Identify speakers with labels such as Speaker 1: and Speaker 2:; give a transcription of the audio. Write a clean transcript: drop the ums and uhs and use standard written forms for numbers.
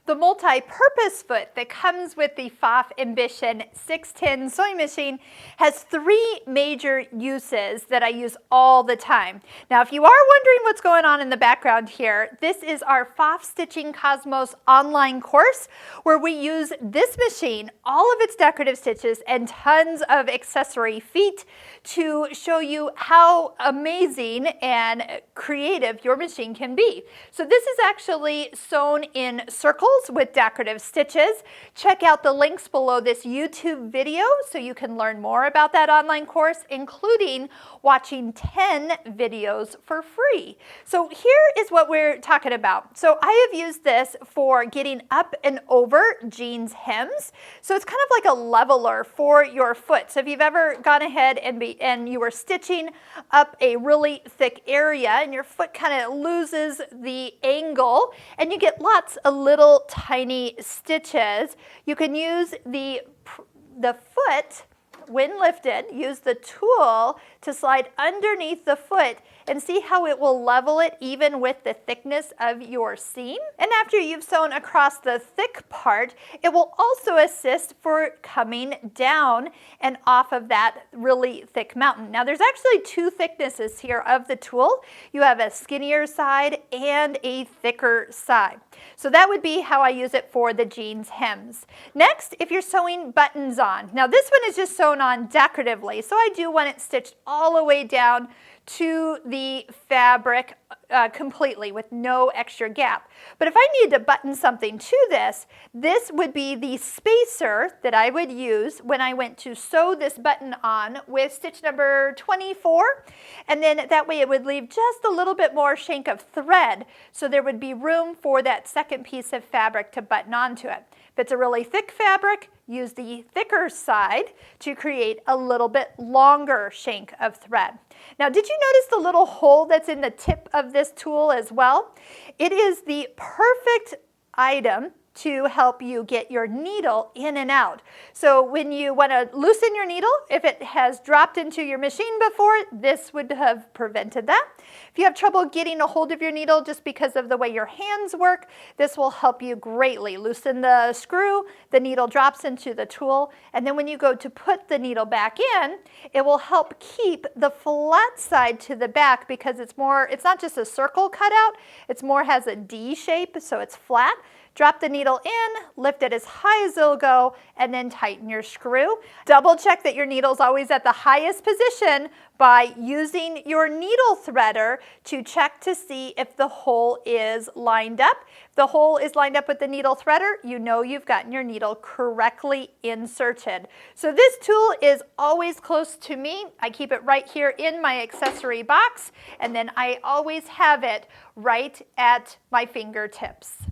Speaker 1: The multi-purpose foot that comes with the Pfaff Ambition 610 sewing machine has 3 major uses that I use all the time. Now, if you are wondering what's going on in the background here, this is our Pfaff Stitching Cosmos online course where we use this machine, all of its decorative stitches, and tons of accessory feet to show you how amazing and creative your machine can be. So this is actually sewn in circles with decorative stitches. Check out the links below this YouTube video so you can learn more about that online course, including watching 10 videos for free. So here is what we're talking about. So I have used this for getting up and over jeans hems. So it's kind of like a leveler for your foot. So if you've ever gone ahead and you were stitching up a really thick area and your foot kind of loses the angle and you get lots of little tiny stitches, you can use the foot, when lifted, use the tool to slide underneath the foot and see how it will level it even with the thickness of your seam. And after you've sewn across the thick part, it will also assist for coming down and off of that really thick mountain. Now there's actually 2 thicknesses here of the tool. You have a skinnier side and a thicker side. So that would be how I use it for the jeans hems. Next, if you're sewing buttons on. Now this one is just sewn on decoratively, so I do want it stitched all the way down to the fabric completely with no extra gap. But if I needed to button something to this, this would be the spacer that I would use when I went to sew this button on with stitch number 24. And then that way it would leave just a little bit more shank of thread, so there would be room for that second piece of fabric to button onto it. If it's a really thick fabric, use the thicker side to create a little bit longer shank of thread. Now, did you notice the little hole that's in the tip of this tool as well? It is the perfect item to help you get your needle in and out. So when you want to loosen your needle, if it has dropped into your machine before, this would have prevented that. If you have trouble getting a hold of your needle just because of the way your hands work, this will help you greatly. Loosen the screw, the needle drops into the tool, and then when you go to put the needle back in, it will help keep the flat side to the back because it's not just a circle cutout, it's more has a D shape, so it's flat. Drop the needle in, lift it as high as it'll go, and then tighten your screw. Double check that your needle's always at the highest position by using your needle threader to check to see if the hole is lined up. If the hole is lined up with the needle threader, you know you've gotten your needle correctly inserted. So this tool is always close to me. I keep it right here in my accessory box, and then I always have it right at my fingertips.